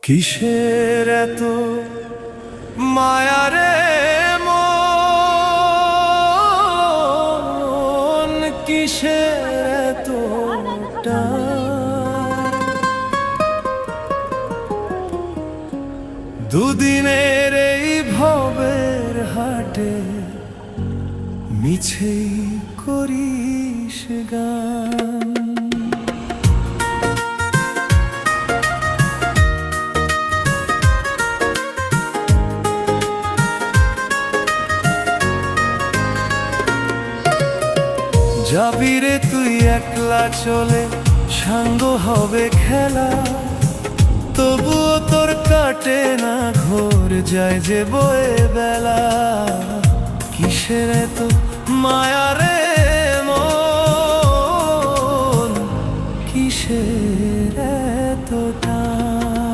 কিসের এত মায়ারে মন, কিসের এত টান? দুদিনের এই ভবের হাটে মিছেই করিস গান। যাবি রে তুই একলা চলে, সাঙ্গ হবে খেলা, তবুও তোর কাটে না ঘোর, যায় যে বয়ে বেলা। কিসের এত মায়া রে